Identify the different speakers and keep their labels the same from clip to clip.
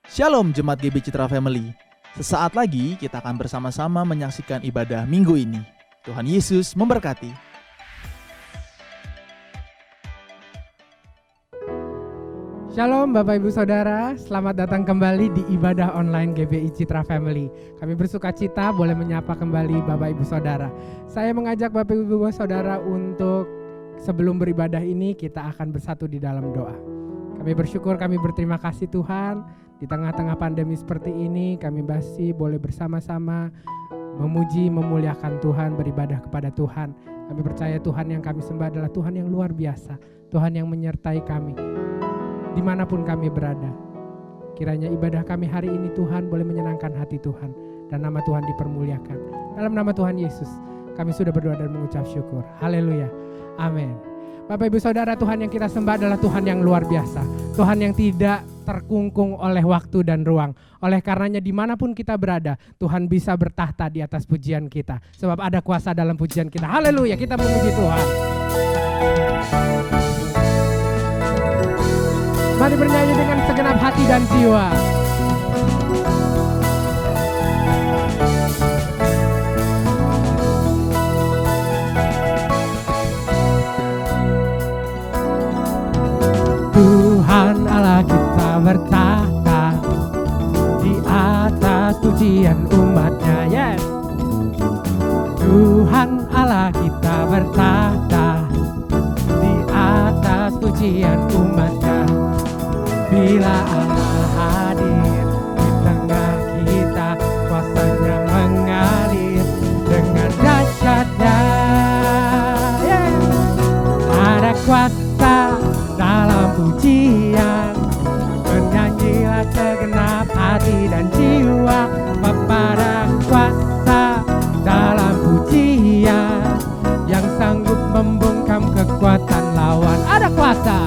Speaker 1: Shalom Jemaat GB Citra Family. Sesaat lagi kita akan bersama-sama menyaksikan ibadah minggu ini. Tuhan Yesus memberkati.
Speaker 2: Shalom Bapak Ibu Saudara, selamat datang kembali di ibadah online GBI Citra Family. Kami bersuka cita boleh menyapa kembali Bapak Ibu Saudara. Saya mengajak Bapak Ibu Saudara untuk sebelum beribadah ini kita akan bersatu di dalam doa. Kami bersyukur, kami berterima kasih Tuhan. Di tengah-tengah pandemi seperti ini kami masih boleh bersama-sama memuji, memuliakan Tuhan, beribadah kepada Tuhan. Kami percaya Tuhan yang kami sembah adalah Tuhan yang luar biasa, Tuhan yang menyertai kami dimanapun kami berada. Kiranya ibadah kami hari ini Tuhan boleh menyenangkan hati Tuhan dan nama Tuhan dipermuliakan. Dalam nama Tuhan Yesus kami sudah berdoa dan mengucap syukur. Haleluya, amin. Bapak Ibu Saudara, Tuhan yang kita sembah adalah Tuhan yang luar biasa, Tuhan yang tidak terkungkung oleh waktu dan ruang. Oleh karenanya dimanapun kita berada, Tuhan bisa bertahta di atas pujian kita, sebab ada kuasa dalam pujian kita. Haleluya, kita memuji Tuhan. Mari bernyanyi dengan segenap hati dan jiwa. Tuhan Allah kita bertahta di atas pujian umat-Nya, yes. Tuhan Allah kita bertahta di atas pujian umat-Nya. Bila Allah hadir di tengah kita, kuasa-Nya mengalir dengan dahsyat-Nya, yeah. Ada kuasa dalam pujian, bernyanyilah segenap hati dan jiwa kepada kuasa dalam pujian yang sanggup membungkam kekuatan lawan. Ada kuasa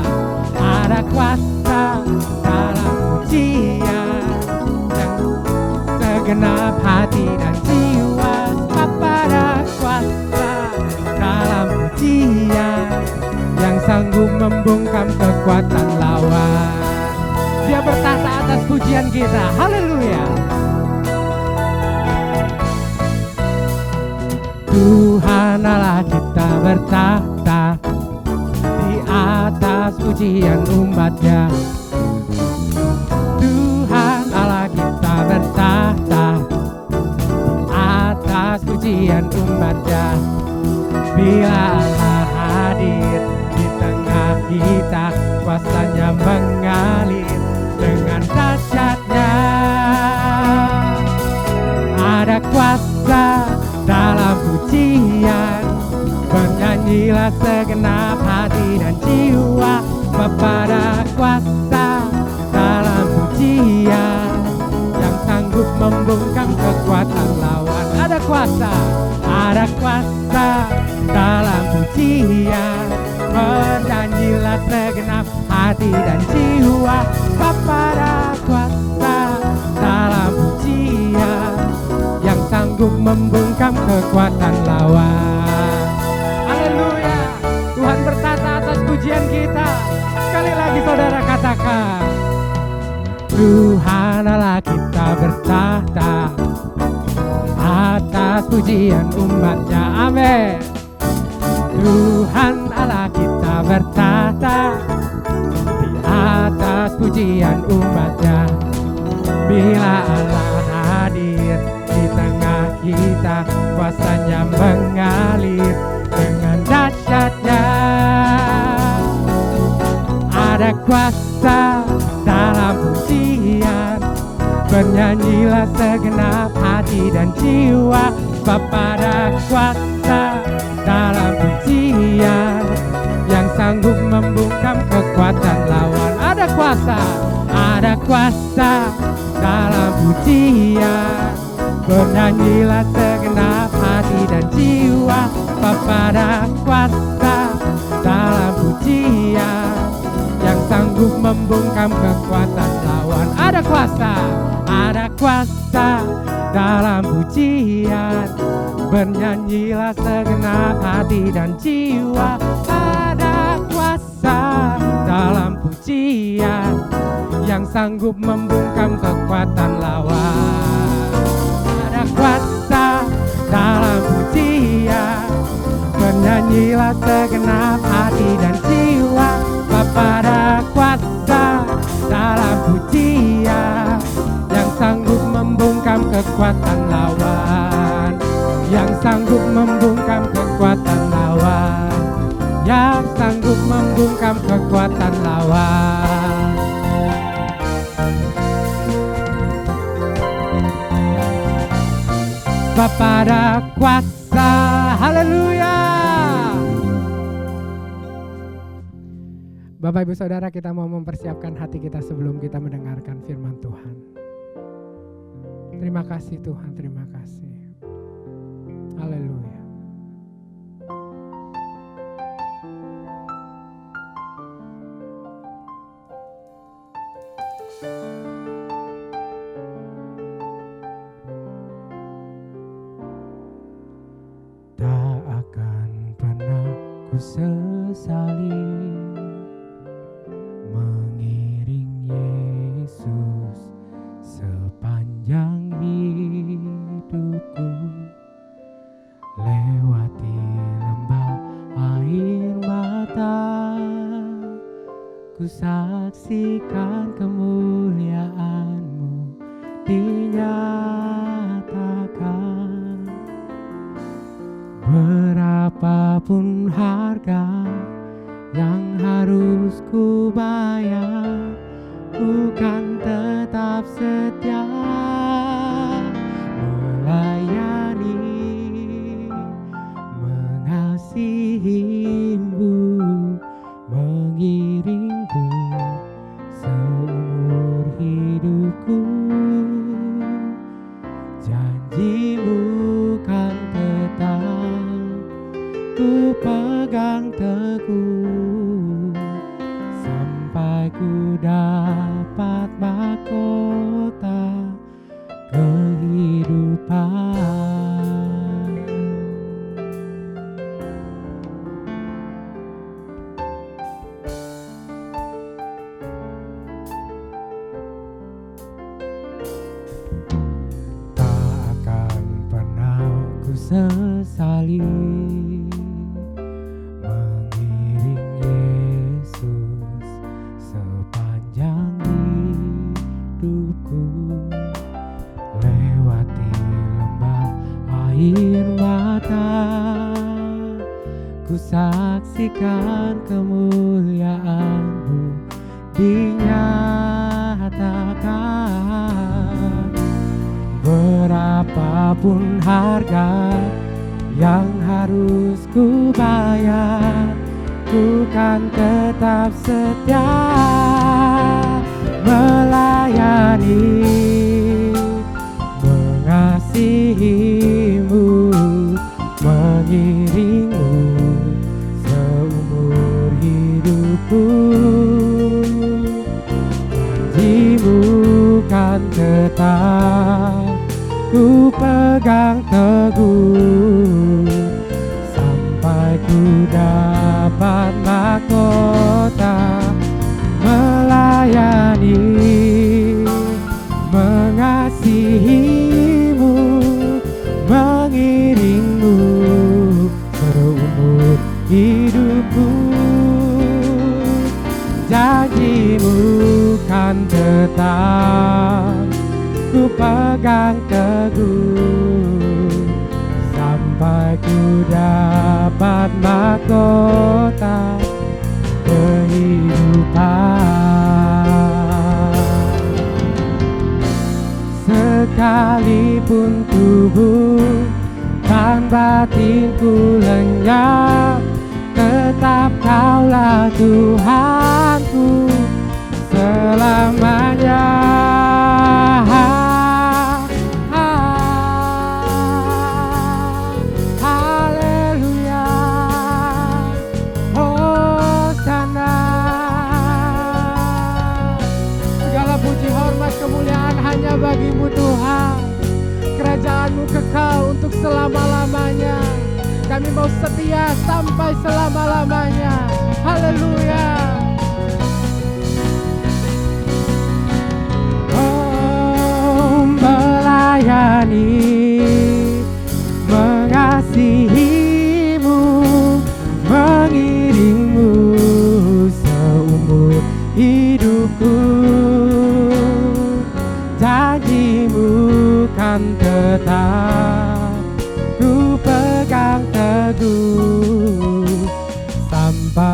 Speaker 2: dalam pujian yang segenap hati dan jiwa kepada kuasa dalam pujian yang sanggup membungkam kekuatan lawan. Dia bertahta atas pujian kita. Haleluya. Tuhan Allah kita bertahta di atas pujian umat-Nya. Tuhan Allah kita bertahta di atas pujian umat-Nya. Bila Allah hadir di tengah kita, kuasa-Nya mengalir dengan dahsyat-Nya. Ada kuasa dalam pujian, bernyanyilah segenap hati dan jiwa kepada kuasa dalam pujian yang sanggup membungkam kekuatan lawan. Ada kuasa dalam pujian, bernyanyilah segenap hati dan jiwa kepada kuasa dalam pujian yang sanggup membungkam kekuatan lawan. Haleluya, Tuhan bertahta atas pujian kita. Sekali lagi saudara katakan, Tuhan Allah kita bertahta atas pujian umat-Nya. Amin. Tuhan Allah kita bertahta di atas pujian umat-Nya. Bila Allah hadir di tengah kita, kuasa-Nya mengalir dengan dahsyat-Nya. Ada kuasa dalam pujian, bernyanyilah segenap hati dan jiwa kepada kuasa dalam pujian yang sanggup membungkam kekuatan lawan. Ada kuasa dalam pujian, bernyanyilah segenap hati dan jiwa kepada kuasa dalam pujian yang sanggup membungkam kekuatan lawan. Ada kuasa dalam pujian, bernyanyilah segenap hati dan jiwa. Ada kuasa dalam pujian yang sanggup membungkam kekuatan lawan. Ada kuasa dalam pujian, bernyanyilah segenap hati dan jiwa. Bapa ada kuasa dalam pujian, yang sanggup membungkam kekuatan lawan, yang sanggup membungkam kekuatan lawan, yang sanggup membungkam kekuatan lawan. Bapa ada kuasa, haleluya. Bapak Ibu Saudara, kita mau mempersiapkan hati kita sebelum kita mendengarkan firman Tuhan. Terima kasih Tuhan, terima kasih. Haleluya. Tak akan pernah ku sesali mengiring Yesus sepanjang hidupku, lewati lembah air mata, ku saksikan kemuliaan-Mu dinyatakan. Berapapun harga yang harus ku bayar, ku kan tetap setia melayani, mengasihi-Mu, mengiring-Mu seumur hidupku. Janji-Mu kan tetap ku pegang teguh, sampai ku dapat mahkota kehidupan. Tak akan pernah ku sesali mengiring Yesus sepanjang hidupku, lewati lembah air mata, ku saksikan kemuliaan-Mu dinyatakan. Berapapun harga yang harus ku bayar, ku kan tetap setia melayani, mengasihi-Mu, mengiring-Mu seumur hidupku. Janji-Mu kan tetap ku pegang teguh, sampai ku dapat mahkota melayani, mengasihi-Mu, mengiring-Mu seumur hidupku. Janji-Mu kan tetap ku pegang teguh, sampai ku dapat mahkota kehidupan. Sekalipun tubuh dan batinku lenyap, tetap Kaulah Tuhanku selamanya. Haleluya, Hosana. Segala puji, hormat, kemuliaan hanya bagi-Mu Tuhan. Kerajaan-Mu kekal untuk selama-lamanya. Kami mau setia sampai selama-lamanya. Haleluya.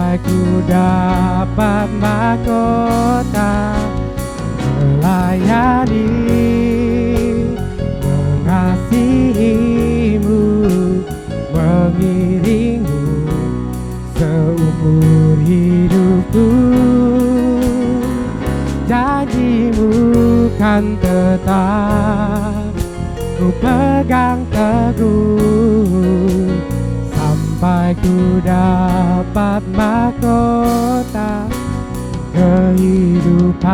Speaker 2: sampai ku dapat mahkota melayani, mengasihimu, mengiringmu seumur hidupku. Janjimu kan tetap ku pegang teguh sampai ku dapat mahkota kehidupan.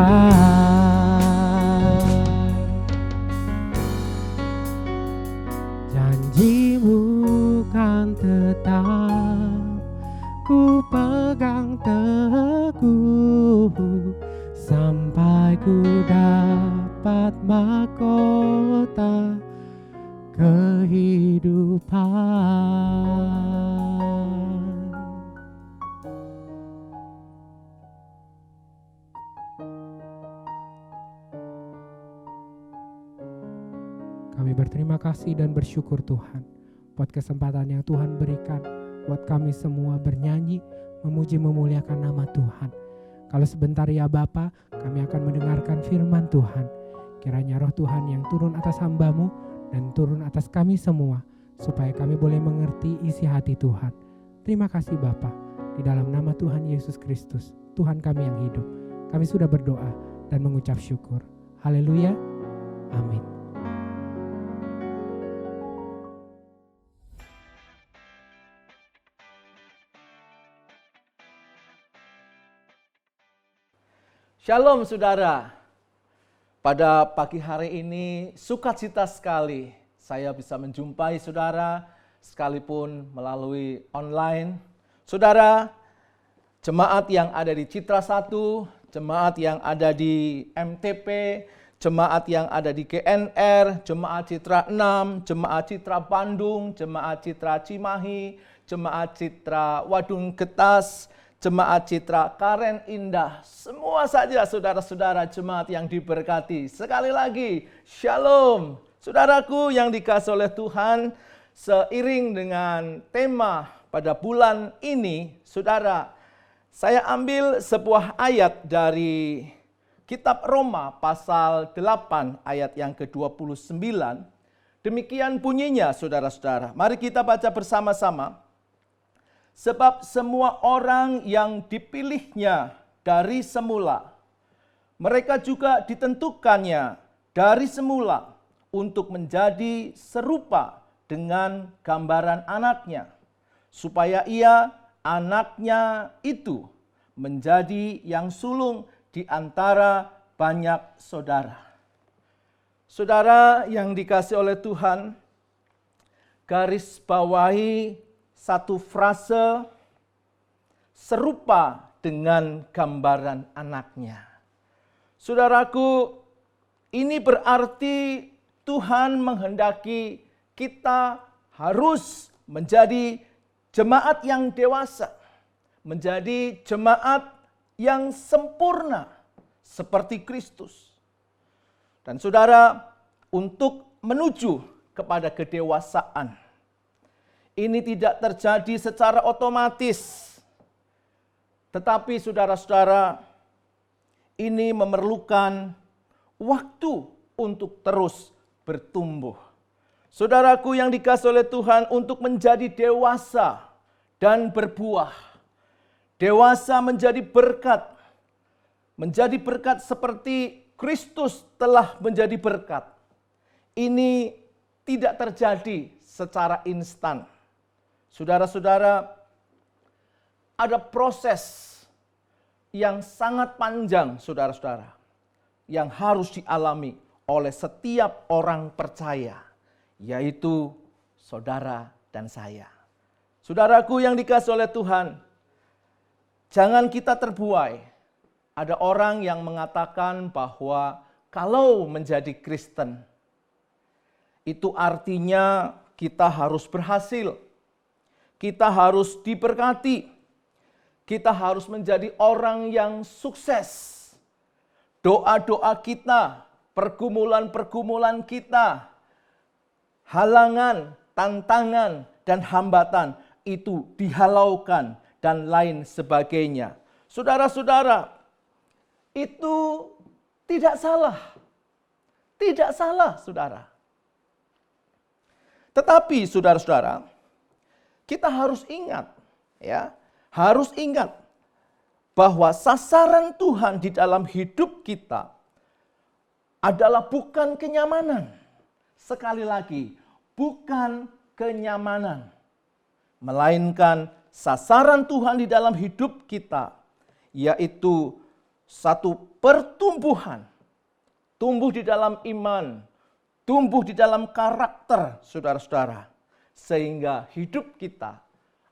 Speaker 2: Janjimu kan tetap ku pegang teguh sampai ku dapat mahkota kehidupan. Kami berterima kasih dan bersyukur Tuhan buat kesempatan yang Tuhan berikan buat kami semua bernyanyi, memuji, memuliakan nama Tuhan. Kalau sebentar ya Bapa, kami akan mendengarkan firman Tuhan. Kiranya roh Tuhan yang turun atas hamba-Mu dan turun atas kami semua, supaya kami boleh mengerti isi hati Tuhan. Terima kasih Bapa, di dalam nama Tuhan Yesus Kristus, Tuhan kami yang hidup. Kami sudah berdoa dan mengucap syukur. Haleluya, amin.
Speaker 1: Shalom saudara, pada pagi hari ini sukacita sekali saya bisa menjumpai saudara sekalipun melalui online. Saudara, jemaat yang ada di Citra 1, jemaat yang ada di MTP, jemaat yang ada di GNR, jemaat Citra 6, jemaat Citra Bandung, jemaat Citra Cimahi, jemaat Citra Wadung Getas, jemaat Citra Karen Indah, semua saja saudara-saudara jemaat yang diberkati. Sekali lagi, shalom. Saudaraku yang dikasihi oleh Tuhan, seiring dengan tema pada bulan ini, saudara, saya ambil sebuah ayat dari kitab Roma pasal 8 ayat yang ke-29. Demikian bunyinya saudara-saudara. Mari kita baca bersama-sama. Sebab semua orang yang dipilihnya dari semula, mereka juga ditentukannya dari semula untuk menjadi serupa dengan gambaran anaknya, supaya ia, anaknya itu, menjadi yang sulung di antara banyak saudara. Saudara yang dikasihi oleh Tuhan, garis bawahi satu frase serupa dengan gambaran anaknya. Saudaraku, ini berarti Tuhan menghendaki kita harus menjadi jemaat yang dewasa, menjadi jemaat yang sempurna seperti Kristus. Dan saudara, untuk menuju kepada kedewasaan, ini tidak terjadi secara otomatis. Tetapi saudara-saudara, ini memerlukan waktu untuk terus bertumbuh. Saudaraku yang dikasihi oleh Tuhan, untuk menjadi dewasa dan berbuah. Dewasa menjadi berkat. Menjadi berkat seperti Kristus telah menjadi berkat. Ini tidak terjadi secara instan. Saudara-saudara, ada proses yang sangat panjang, saudara-saudara, yang harus dialami oleh setiap orang percaya, yaitu saudara dan saya. Saudaraku yang dikasihi oleh Tuhan, jangan kita terbuai. Ada orang yang mengatakan bahwa kalau menjadi Kristen, itu artinya kita harus berhasil. Kita harus diberkati. Kita harus menjadi orang yang sukses. Doa-doa kita, pergumulan-pergumulan kita, halangan, tantangan, dan hambatan itu dihalaukan, dan lain sebagainya. Saudara-saudara, itu tidak salah. Tidak salah, saudara. Tetapi saudara-saudara, kita harus ingat, ya, harus ingat bahwa sasaran Tuhan di dalam hidup kita adalah bukan kenyamanan. Sekali lagi, bukan kenyamanan, melainkan sasaran Tuhan di dalam hidup kita, yaitu satu pertumbuhan, tumbuh di dalam iman, tumbuh di dalam karakter, saudara-saudara, sehingga hidup kita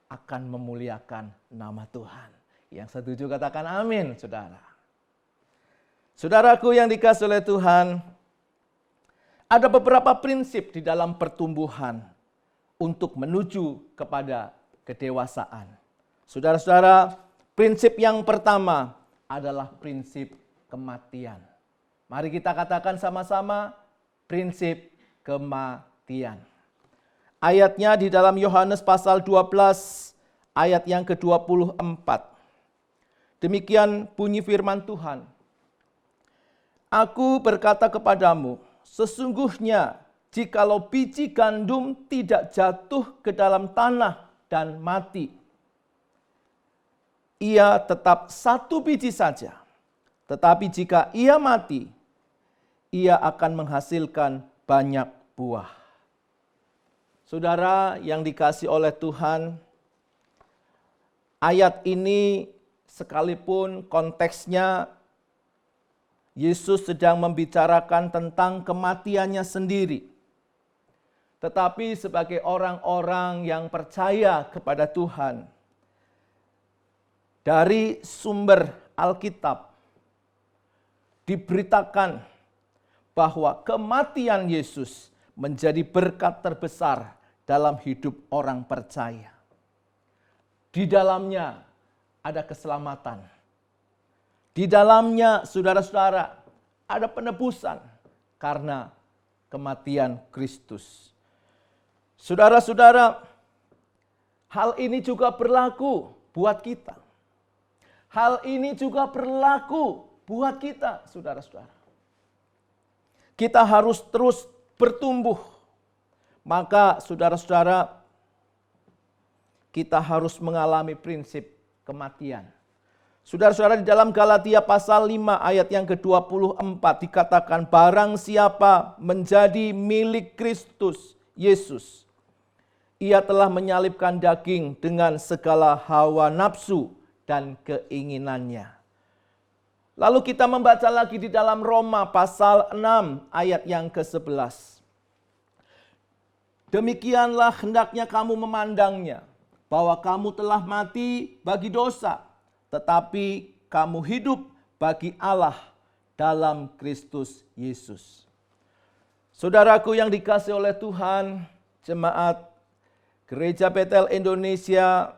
Speaker 1: akan memuliakan nama Tuhan. Yang setuju katakan amin, saudara. Saudaraku yang dikasihi oleh Tuhan, ada beberapa prinsip di dalam pertumbuhan untuk menuju kepada kedewasaan. Saudara-saudara, prinsip yang pertama adalah prinsip kematian. Mari kita katakan sama-sama, prinsip kematian. Ayatnya di dalam Yohanes pasal 12 ayat yang ke-24. Demikian bunyi firman Tuhan. Aku berkata kepadamu, sesungguhnya jikalau biji gandum tidak jatuh ke dalam tanah dan mati, ia tetap satu biji saja. Tetapi jika ia mati, ia akan menghasilkan banyak buah. Saudara yang dikasihi oleh Tuhan, ayat ini sekalipun konteksnya Yesus sedang membicarakan tentang kematiannya sendiri. Tetapi sebagai orang-orang yang percaya kepada Tuhan, dari sumber Alkitab diberitakan bahwa kematian Yesus menjadi berkat terbesar dalam hidup orang percaya. Di dalamnya ada keselamatan. Di dalamnya, saudara-saudara, ada penebusan karena kematian Kristus. Saudara-saudara, hal ini juga berlaku buat kita. Hal ini juga berlaku buat kita, saudara-saudara. Kita harus terus bertumbuh. Maka, saudara-saudara, kita harus mengalami prinsip kematian. Saudara-saudara, di dalam Galatia pasal 5 ayat yang ke-24 dikatakan, barang siapa menjadi milik Kristus Yesus, ia telah menyalibkan daging dengan segala hawa nafsu dan keinginannya. Lalu kita membaca lagi di dalam Roma pasal 6 ayat yang ke-11. Demikianlah hendaknya kamu memandangnya, bahwa kamu telah mati bagi dosa, tetapi kamu hidup bagi Allah dalam Kristus Yesus. Saudaraku yang dikasihi oleh Tuhan, jemaat Gereja Betel Indonesia,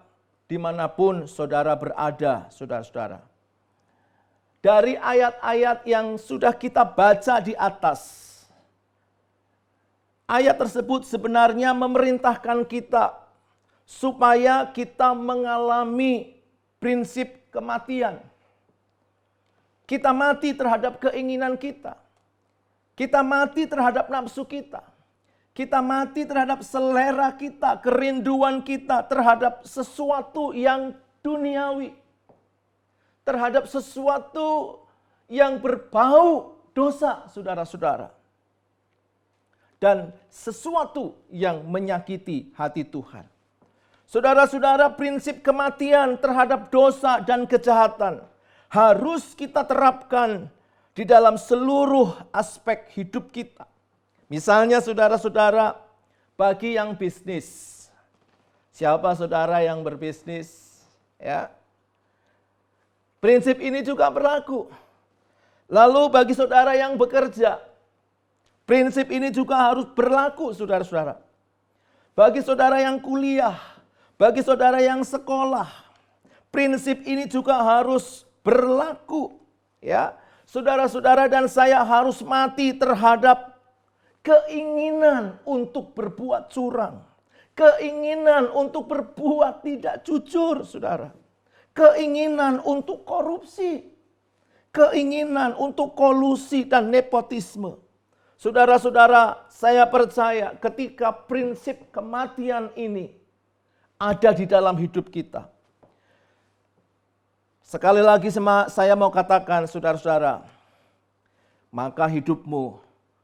Speaker 1: dimanapun saudara berada, saudara-saudara. Dari ayat-ayat yang sudah kita baca di atas, ayat tersebut sebenarnya memerintahkan kita supaya kita mengalami prinsip kematian. Kita mati terhadap keinginan kita. Kita mati terhadap nafsu kita. Kita mati terhadap selera kita, kerinduan kita terhadap sesuatu yang duniawi. Terhadap sesuatu yang berbau dosa, saudara-saudara. Dan sesuatu yang menyakiti hati Tuhan. Saudara-saudara, prinsip kematian terhadap dosa dan kejahatan harus kita terapkan di dalam seluruh aspek hidup kita. Misalnya saudara-saudara, bagi yang bisnis. Siapa saudara yang berbisnis? Ya. Prinsip ini juga berlaku. Lalu bagi saudara yang bekerja, prinsip ini juga harus berlaku, saudara-saudara. Bagi saudara yang kuliah, bagi saudara yang sekolah, prinsip ini juga harus berlaku. Ya, saudara-saudara dan saya harus mati terhadap keinginan untuk berbuat curang, keinginan untuk berbuat tidak jujur, saudara. keinginan untuk korupsi, keinginan untuk kolusi dan nepotisme. Saudara-saudara, saya percaya ketika prinsip kematian ini ada di dalam hidup kita. Sekali lagi saya mau katakan saudara-saudara, maka hidupmu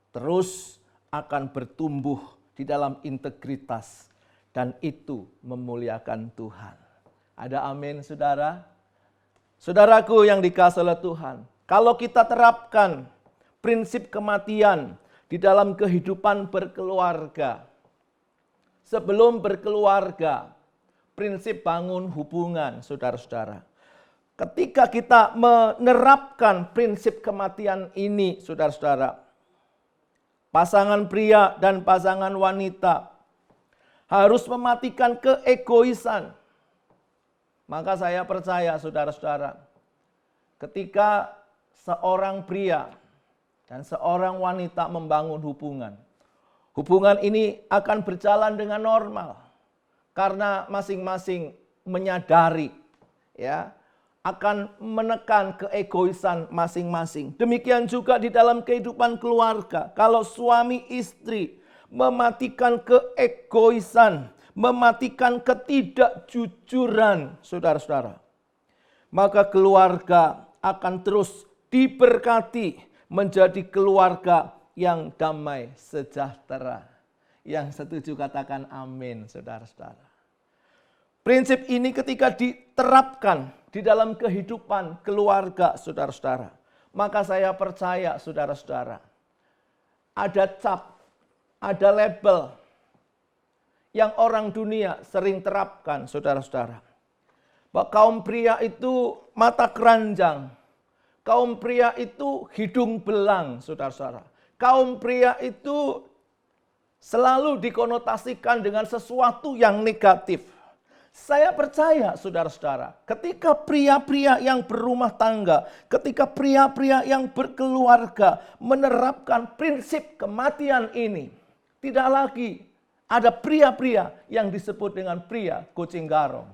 Speaker 1: terus akan bertumbuh di dalam integritas dan itu memuliakan Tuhan. Ada amin saudara? Saudaraku yang dikasihi oleh Tuhan, kalau kita terapkan prinsip kematian di dalam kehidupan berkeluarga, sebelum berkeluarga, prinsip bangun hubungan saudara-saudara. Ketika kita menerapkan prinsip kematian ini, saudara-saudara, pasangan pria dan pasangan wanita harus mematikan keegoisan. Maka saya percaya, saudara-saudara, ketika seorang pria dan seorang wanita membangun hubungan, hubungan ini akan berjalan dengan normal karena masing-masing menyadari, ya, akan menekan keegoisan masing-masing. Demikian juga di dalam kehidupan keluarga. Kalau suami istri mematikan keegoisan, mematikan ketidakjujuran, saudara-saudara, maka keluarga akan terus diberkati menjadi keluarga yang damai sejahtera. Yang setuju katakan amin, saudara-saudara. Prinsip ini ketika diterapkan di dalam kehidupan keluarga saudara-saudara, maka saya percaya saudara-saudara, ada cap, ada label yang orang dunia sering terapkan saudara-saudara. Bahwa kaum pria itu mata keranjang, kaum pria itu hidung belang saudara-saudara. Kaum pria itu selalu dikonotasikan dengan sesuatu yang negatif. Saya percaya saudara-saudara, ketika pria-pria yang berumah tangga, ketika pria-pria yang berkeluarga menerapkan prinsip kematian ini, tidak lagi ada pria-pria yang disebut dengan pria kucing garong.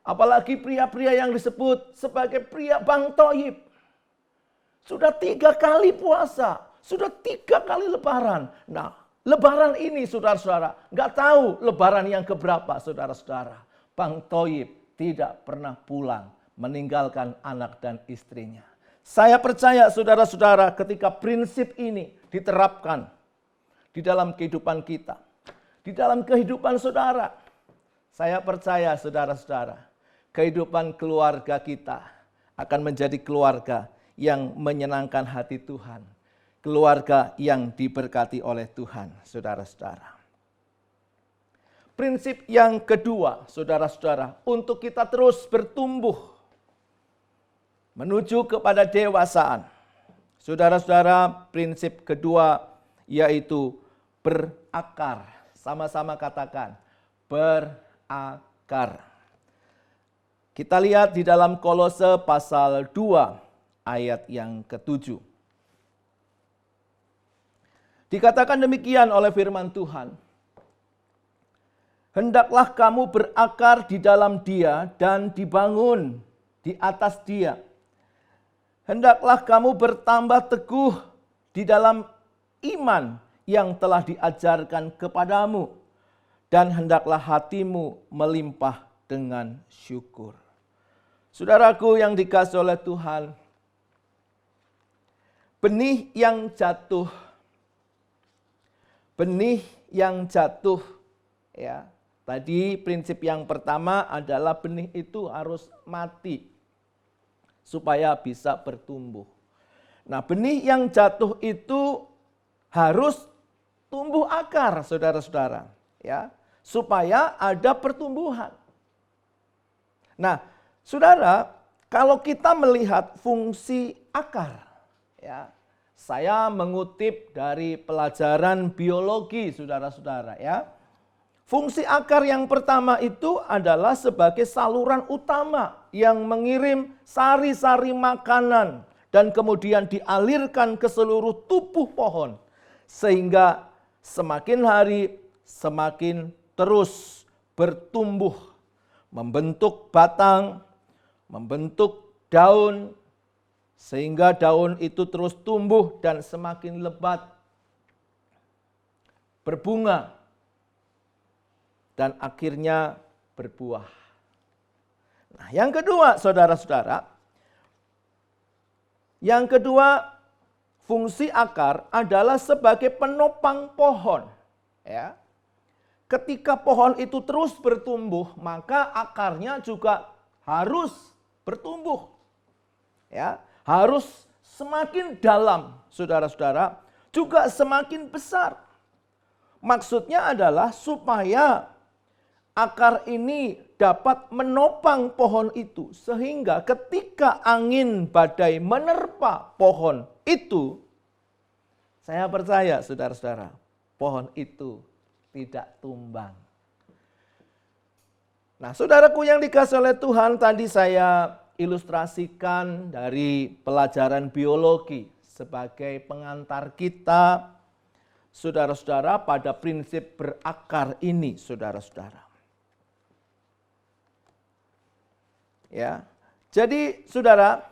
Speaker 1: Apalagi pria-pria yang disebut sebagai pria Bang Toyib. Sudah 3 kali puasa, sudah 3 kali lebaran. Nah, lebaran ini saudara-saudara, nggak tahu lebaran yang keberapa saudara-saudara. Bang Toyib tidak pernah pulang meninggalkan anak dan istrinya. Saya percaya saudara-saudara ketika prinsip ini diterapkan di dalam kehidupan kita, di dalam kehidupan saudara, saya percaya saudara-saudara, kehidupan keluarga kita akan menjadi keluarga yang menyenangkan hati Tuhan. Keluarga yang diberkati oleh Tuhan, saudara-saudara. Prinsip yang kedua, saudara-saudara, untuk kita terus bertumbuh menuju kepada dewasaan. Saudara-saudara, prinsip kedua yaitu berakar. Sama-sama katakan, berakar. Kita lihat di dalam Kolose pasal 2 ayat yang ke-7. Dikatakan demikian oleh firman Tuhan. Hendaklah kamu berakar di dalam Dia dan dibangun di atas Dia. Hendaklah kamu bertambah teguh di dalam iman yang telah diajarkan kepadamu. Dan hendaklah hatimu melimpah dengan syukur. Saudaraku yang dikasihi oleh Tuhan, benih yang jatuh, ya. Tadi prinsip yang pertama adalah benih itu harus mati supaya bisa bertumbuh. Nah, benih yang jatuh itu harus tumbuh akar, saudara-saudara, ya, supaya ada pertumbuhan. Nah, saudara, kalau kita melihat fungsi akar, ya, saya mengutip dari pelajaran biologi, saudara-saudara, ya. Fungsi akar yang pertama itu adalah sebagai saluran utama yang mengirim sari-sari makanan dan kemudian dialirkan ke seluruh tubuh pohon. Sehingga semakin hari semakin terus bertumbuh, membentuk batang, membentuk daun, sehingga daun itu terus tumbuh dan semakin lebat, berbunga, dan akhirnya berbuah. Nah, yang kedua, saudara-saudara, fungsi akar adalah sebagai penopang pohon. Ya. Ketika pohon itu terus bertumbuh, maka akarnya juga harus bertumbuh. Ya, harus semakin dalam, saudara-saudara, juga semakin besar. Maksudnya adalah supaya akar ini dapat menopang pohon itu, sehingga ketika angin badai menerpa pohon itu, saya percaya saudara-saudara, pohon itu tidak tumbang. Nah, saudaraku yang dikasihi oleh Tuhan, tadi saya ilustrasikan dari pelajaran biologi sebagai pengantar kita, saudara-saudara, pada prinsip berakar ini, saudara-saudara. Ya. Jadi, saudara,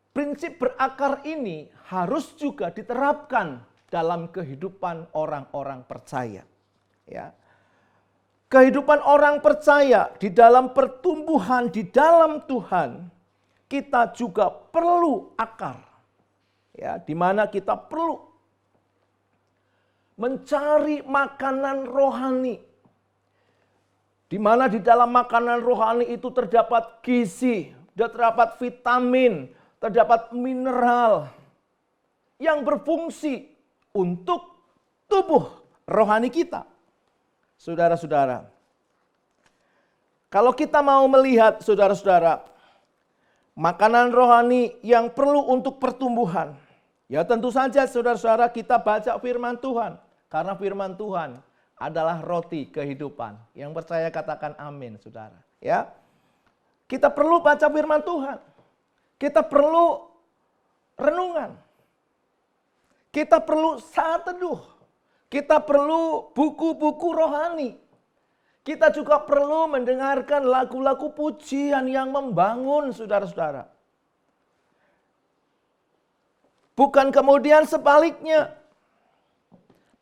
Speaker 1: prinsip berakar ini harus juga diterapkan dalam kehidupan orang-orang percaya. Ya. Kehidupan orang percaya di dalam pertumbuhan di dalam Tuhan, kita juga perlu akar. Ya, di mana kita perlu mencari makanan rohani. Di mana di dalam makanan rohani itu terdapat gizi, terdapat vitamin, terdapat mineral yang berfungsi untuk tubuh rohani kita. Saudara-saudara, kalau kita mau melihat, saudara-saudara, makanan rohani yang perlu untuk pertumbuhan, ya tentu saja saudara-saudara kita baca firman Tuhan. Karena firman Tuhan adalah roti kehidupan. Yang percaya katakan amin, saudara. Ya, kita perlu baca firman Tuhan. Kita perlu renungan. Kita perlu saat teduh. Kita perlu buku-buku rohani. Kita juga perlu mendengarkan lagu-lagu pujian yang membangun, saudara-saudara. Bukan kemudian sebaliknya.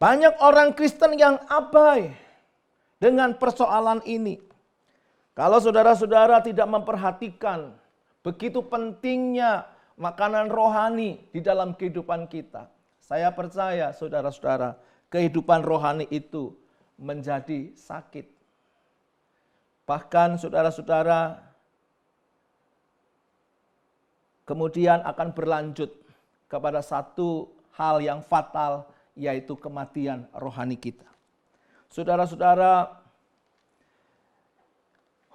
Speaker 1: Banyak orang Kristen yang abai dengan persoalan ini. Kalau saudara-saudara tidak memperhatikan begitu pentingnya makanan rohani di dalam kehidupan kita, saya percaya saudara-saudara, kehidupan rohani itu menjadi sakit. Bahkan saudara-saudara kemudian akan berlanjut kepada satu hal yang fatal, yaitu kematian rohani kita. Saudara-saudara,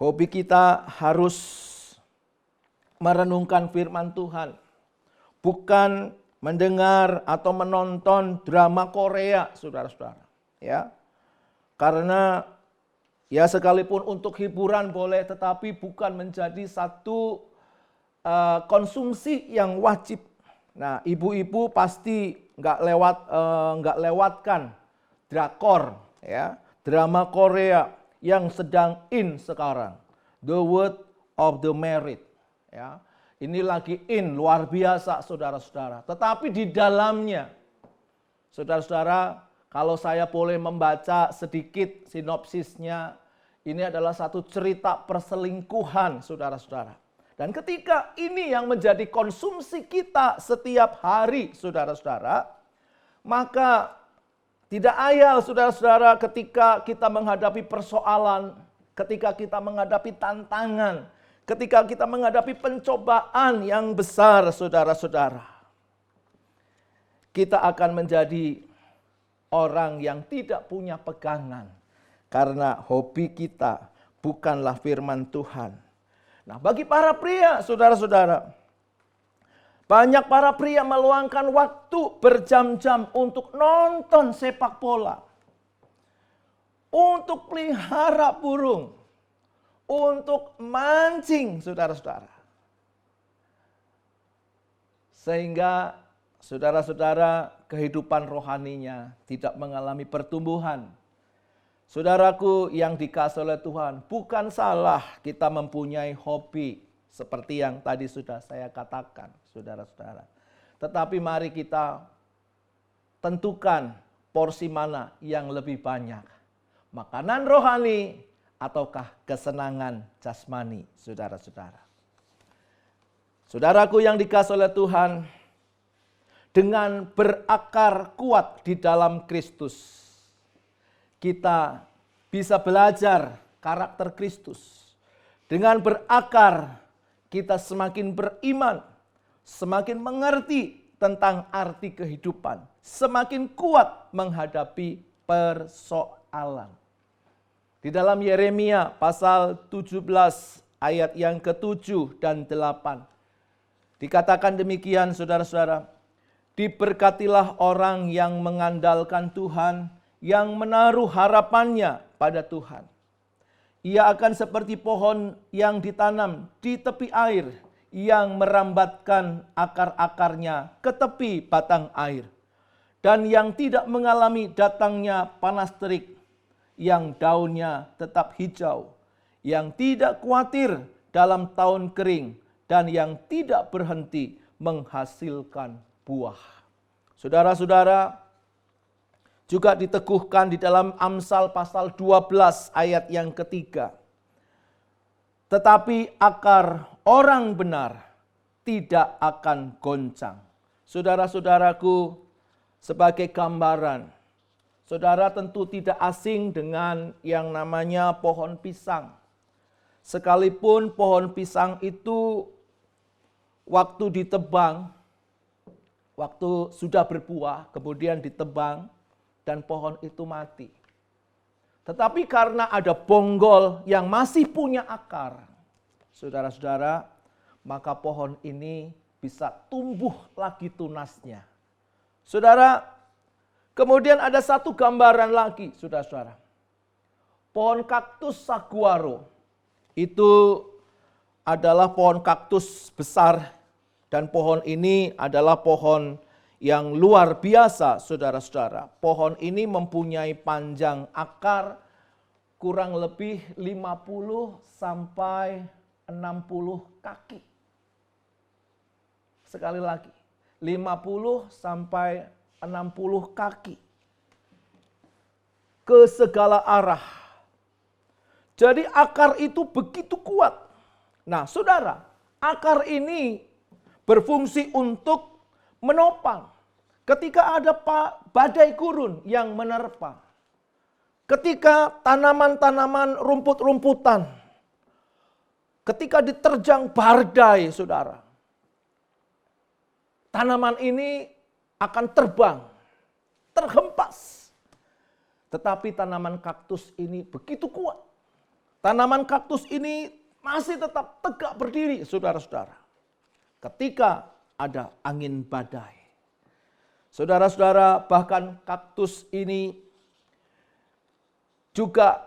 Speaker 1: hobi kita harus merenungkan firman Tuhan, bukan mendengar atau menonton drama Korea, saudara-saudara. Ya, karena ya sekalipun untuk hiburan boleh, tetapi bukan menjadi satu konsumsi yang wajib. Nah, ibu-ibu pasti nggak lewatkan drakor, ya, drama Korea yang sedang in sekarang, The World of the Married, ya. Ini lagi in, luar biasa saudara-saudara. Tetapi di dalamnya, saudara-saudara, kalau saya boleh membaca sedikit sinopsisnya, ini adalah satu cerita perselingkuhan, saudara-saudara. Dan ketika ini yang menjadi konsumsi kita setiap hari, saudara-saudara, maka tidak ayal, saudara-saudara, ketika kita menghadapi persoalan, ketika kita menghadapi tantangan, ketika kita menghadapi pencobaan yang besar, saudara-saudara, kita akan menjadi orang yang tidak punya pegangan. Karena hobi kita bukanlah firman Tuhan. Nah, bagi para pria, saudara-saudara, banyak para pria meluangkan waktu berjam-jam untuk nonton sepak bola, untuk pelihara burung, untuk mancing, saudara-saudara. Sehingga saudara-saudara kehidupan rohaninya tidak mengalami pertumbuhan. Saudaraku yang dikasihi oleh Tuhan, bukan salah kita mempunyai hobi seperti yang tadi sudah saya katakan, saudara-saudara. Tetapi mari kita tentukan porsi mana yang lebih banyak. Makanan rohani ataukah kesenangan jasmani, saudara-saudara. Saudaraku yang dikasihi oleh Tuhan, dengan berakar kuat di dalam Kristus, kita bisa belajar karakter Kristus. Dengan berakar, kita semakin beriman, semakin mengerti tentang arti kehidupan, semakin kuat menghadapi persoalan. Di dalam Yeremia pasal 17 ayat yang ke-7 dan 8, dikatakan demikian, saudara-saudara, diberkatilah orang yang mengandalkan Tuhan, yang menaruh harapannya pada Tuhan. Ia akan seperti pohon yang ditanam di tepi air, yang merambatkan akar-akarnya ke tepi batang air, dan yang tidak mengalami datangnya panas terik, yang daunnya tetap hijau, yang tidak khawatir dalam tahun kering, dan yang tidak berhenti menghasilkan buah. Saudara-saudara, juga diteguhkan di dalam Amsal pasal 12 ayat yang ketiga. Tetapi akar orang benar tidak akan goncang. Saudara-saudaraku, sebagai gambaran, saudara tentu tidak asing dengan yang namanya pohon pisang. Sekalipun pohon pisang itu waktu ditebang, waktu sudah berbuah, kemudian ditebang, dan pohon itu mati. Tetapi karena ada bonggol yang masih punya akar, saudara-saudara, maka pohon ini bisa tumbuh lagi tunasnya. Saudara, kemudian ada satu gambaran lagi, saudara-saudara. Pohon kaktus saguaro itu adalah pohon kaktus besar, dan pohon ini adalah pohon yang luar biasa, saudara-saudara. Pohon ini mempunyai panjang akar kurang lebih 50 sampai 60 kaki. Sekali lagi, 50 sampai 60 kaki. Ke segala arah. Jadi akar itu begitu kuat. Nah, saudara, akar ini berfungsi untuk menopang ketika ada badai gurun yang menerpa. Ketika tanaman-tanaman rumput-rumputan, ketika diterjang badai, saudara, tanaman ini akan terbang, terhempas. Tetapi tanaman kaktus ini begitu kuat. Tanaman kaktus ini masih tetap tegak berdiri, saudara-saudara. Ketika ada angin badai. Saudara-saudara, bahkan kaktus ini juga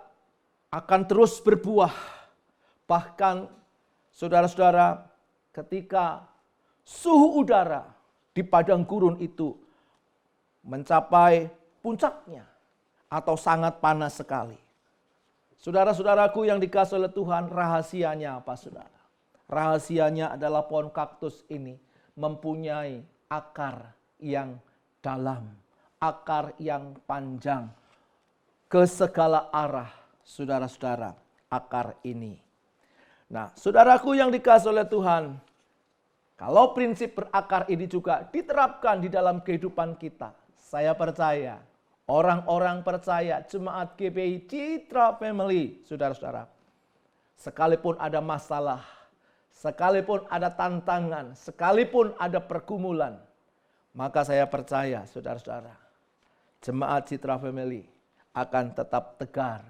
Speaker 1: akan terus berbuah. Bahkan saudara-saudara, ketika suhu udara di padang gurun itu mencapai puncaknya atau sangat panas sekali. Saudara-saudaraku yang dikasihi oleh Tuhan, rahasianya apa, saudara? Rahasianya adalah pohon kaktus ini mempunyai akar yang dalam, akar yang panjang, ke segala arah, saudara-saudara, akar ini. Nah, saudaraku yang dikasihi oleh Tuhan, kalau prinsip berakar ini juga diterapkan di dalam kehidupan kita, saya percaya, orang-orang percaya, jemaat GBI Citra Family, saudara-saudara, sekalipun ada masalah, sekalipun ada tantangan, sekalipun ada pergumulan, maka saya percaya, saudara-saudara, jemaat Citra Family akan tetap tegar,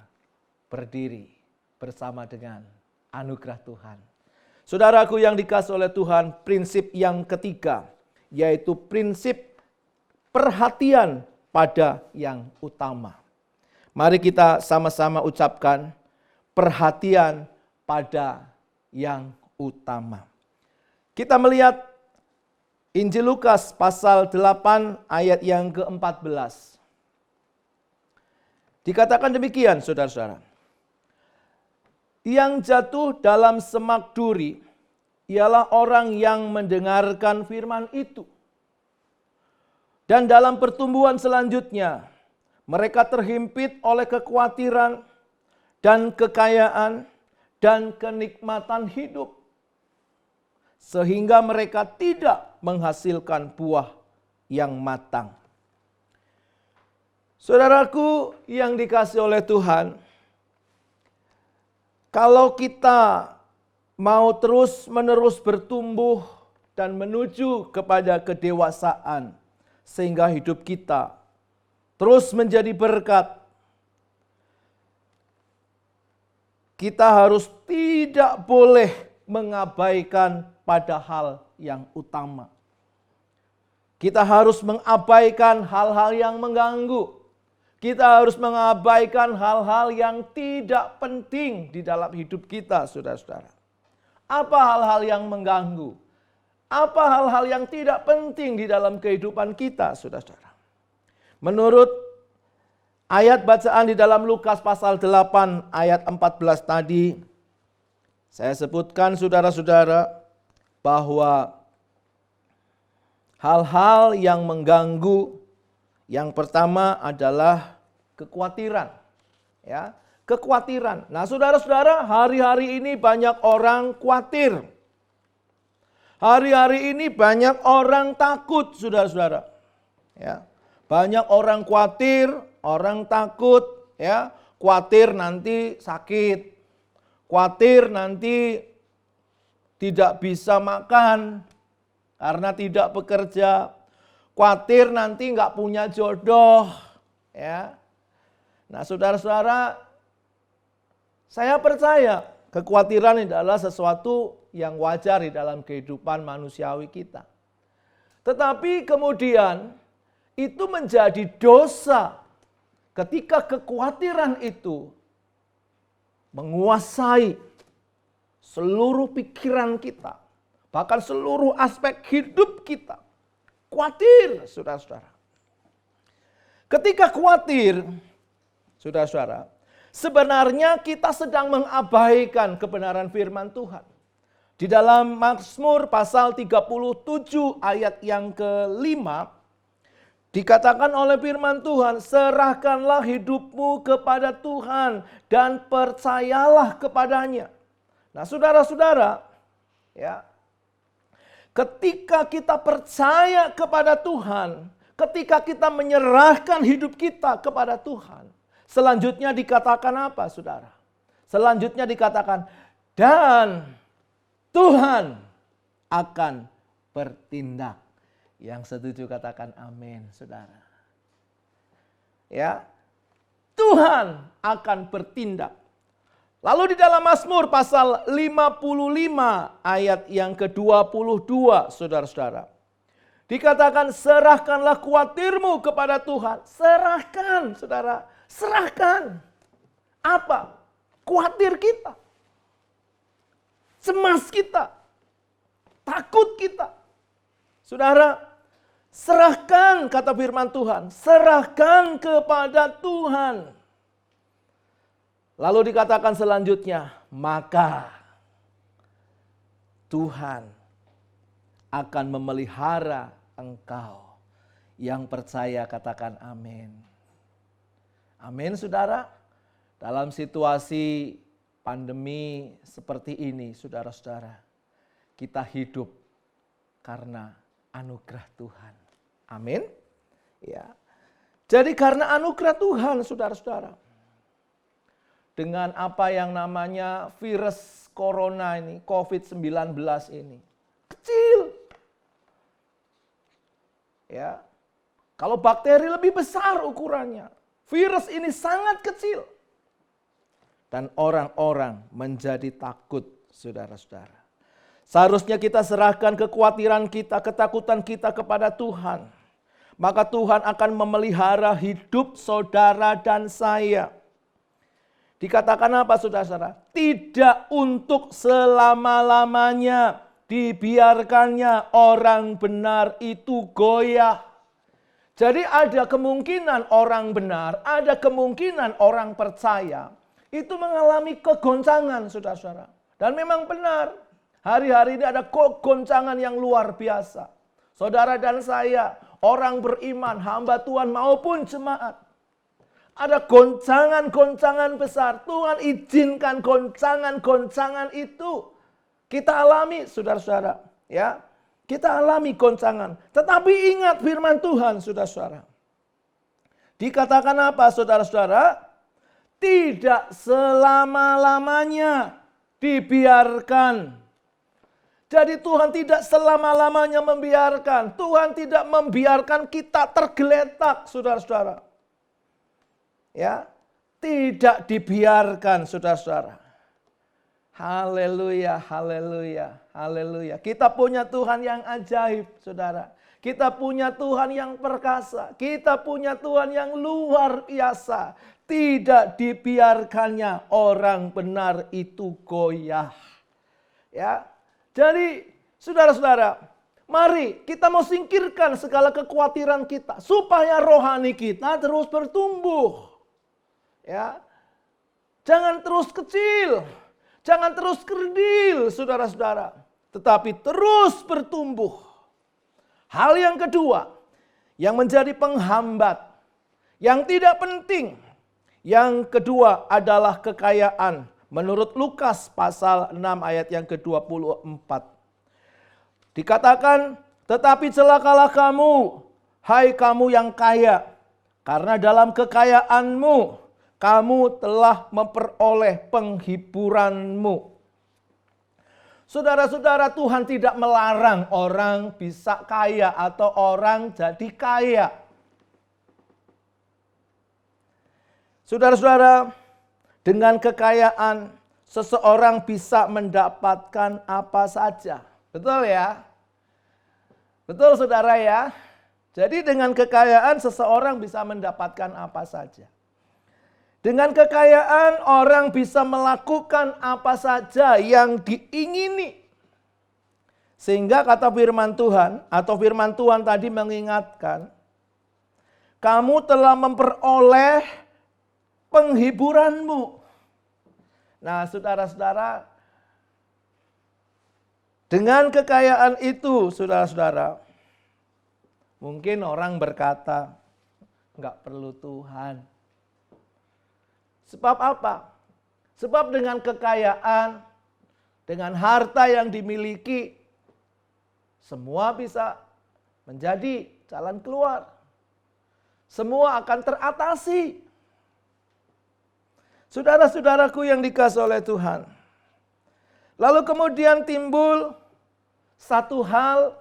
Speaker 1: berdiri bersama dengan anugerah Tuhan. Saudaraku yang dikasihi oleh Tuhan, prinsip yang ketiga, yaitu prinsip perhatian pada yang utama. Mari kita sama-sama ucapkan perhatian pada yang utama. Kita melihat Injil Lukas pasal 8 ayat yang ke-14. Dikatakan demikian, saudara-saudara. Yang jatuh dalam semak duri ialah orang yang mendengarkan firman itu. Dan dalam pertumbuhan selanjutnya, mereka terhimpit oleh kekhawatiran dan kekayaan dan kenikmatan hidup. Sehingga mereka tidak menghasilkan buah yang matang. Saudaraku yang dikasihi oleh Tuhan, kalau kita mau terus-menerus bertumbuh dan menuju kepada kedewasaan, sehingga hidup kita terus menjadi berkat, kita harus tidak boleh mengabaikan pada hal yang utama. Kita harus mengabaikan hal-hal yang mengganggu. Kita harus mengabaikan hal-hal yang tidak penting di dalam hidup kita, saudara-saudara. Apa hal-hal yang mengganggu? Apa hal-hal yang tidak penting di dalam kehidupan kita, saudara-saudara? Menurut ayat bacaan di dalam Lukas pasal 8 ayat 14 tadi, saya sebutkan saudara-saudara bahwa hal-hal yang mengganggu, yang pertama adalah kekhawatiran. Ya, kekhawatiran. Nah, saudara-saudara, hari-hari ini banyak orang khawatir. Hari-hari ini banyak orang takut, saudara-saudara. Ya, banyak orang khawatir, orang takut, ya, khawatir nanti sakit, khawatir nanti tidak bisa makan karena tidak bekerja, khawatir nanti nggak punya jodoh, ya. Nah, saudara-saudara, saya percaya kekhawatiran adalah sesuatu yang wajar di dalam kehidupan manusiawi kita. Tetapi kemudian itu menjadi dosa ketika kekhawatiran itu menguasai seluruh pikiran kita, bahkan seluruh aspek hidup kita. Khawatir, saudara-saudara. Ketika khawatir, saudara-saudara, sebenarnya kita sedang mengabaikan kebenaran firman Tuhan. Di dalam Mazmur pasal 37 ayat yang ke-5, dikatakan oleh firman Tuhan, serahkanlah hidupmu kepada Tuhan dan percayalah kepadanya. Nah, saudara-saudara, ya, ketika kita percaya kepada Tuhan, ketika kita menyerahkan hidup kita kepada Tuhan, selanjutnya dikatakan apa, saudara? Selanjutnya dikatakan, dan Tuhan akan bertindak. Yang setuju katakan amin, saudara. Ya, Tuhan akan bertindak. Lalu di dalam Mazmur pasal 55 ayat yang ke-22, saudara-saudara. Dikatakan, serahkanlah khawatirmu kepada Tuhan. Serahkan, saudara. Serahkan. Apa? Khawatir kita. Cemas kita. Takut kita. Saudara, serahkan, kata firman Tuhan. Serahkan kepada Tuhan. Lalu dikatakan selanjutnya, maka Tuhan akan memelihara engkau. Yang percaya katakan amin. Amin, saudara. Dalam situasi pandemi seperti ini, saudara-saudara, kita hidup karena anugerah Tuhan. Amin. Ya. Jadi karena anugerah Tuhan, saudara-saudara, dengan apa yang namanya virus corona ini, COVID-19 ini, kecil. Ya. Kalau bakteri lebih besar ukurannya, virus ini sangat kecil. Dan orang-orang menjadi takut, saudara-saudara. Seharusnya kita serahkan kekhawatiran kita, ketakutan kita kepada Tuhan. Maka Tuhan akan memelihara hidup saudara dan saya. Dikatakan apa, saudara-saudara? Tidak untuk selama-lamanya dibiarkannya orang benar itu goyah. Jadi ada kemungkinan orang benar, ada kemungkinan orang percaya itu mengalami kegoncangan, saudara-saudara. Dan memang benar, hari-hari ini ada kegoncangan yang luar biasa. Saudara dan saya, orang beriman, hamba Tuhan maupun jemaat. Ada goncangan-goncangan besar. Tuhan izinkan goncangan-goncangan itu kita alami, saudara-saudara. Ya, kita alami goncangan. Tetapi ingat firman Tuhan, saudara-saudara. Dikatakan apa, saudara-saudara? Tidak selama-lamanya dibiarkan. Jadi Tuhan tidak selama-lamanya membiarkan. Tuhan tidak membiarkan kita tergeletak, saudara-saudara. Ya, tidak dibiarkan, saudara-saudara. Haleluya, haleluya, haleluya. Kita punya Tuhan yang ajaib, saudara. Kita punya Tuhan yang perkasa. Kita punya Tuhan yang luar biasa. Tidak dibiarkannya orang benar itu goyah. Ya, jadi saudara-saudara, mari kita mau singkirkan segala kekhawatiran kita supaya rohani kita terus bertumbuh. Ya, jangan terus kecil, jangan terus kerdil, saudara-saudara, tetapi terus bertumbuh. Hal yang kedua, yang menjadi penghambat, yang tidak penting, yang kedua adalah kekayaan. Menurut Lukas pasal 6 ayat yang ke-24. Dikatakan, tetapi celakalah kamu, hai kamu yang kaya, karena dalam kekayaanmu kamu telah memperoleh penghiburanmu. Saudara-saudara, Tuhan tidak melarang orang bisa kaya atau orang jadi kaya. Saudara-saudara, dengan kekayaan seseorang bisa mendapatkan apa saja. Betul ya? Betul saudara ya? Jadi dengan kekayaan seseorang bisa mendapatkan apa saja. Dengan kekayaan orang bisa melakukan apa saja yang diingini. Sehingga kata firman Tuhan atau firman Tuhan tadi mengingatkan, kamu telah memperoleh penghiburanmu. Nah, saudara-saudara, dengan kekayaan itu, saudara-saudara, mungkin orang berkata, enggak perlu Tuhan. Sebab apa? Sebab dengan kekayaan, dengan harta yang dimiliki, semua bisa menjadi jalan keluar. Semua akan teratasi. Saudara-saudaraku yang dikasihi oleh Tuhan. Lalu kemudian timbul satu hal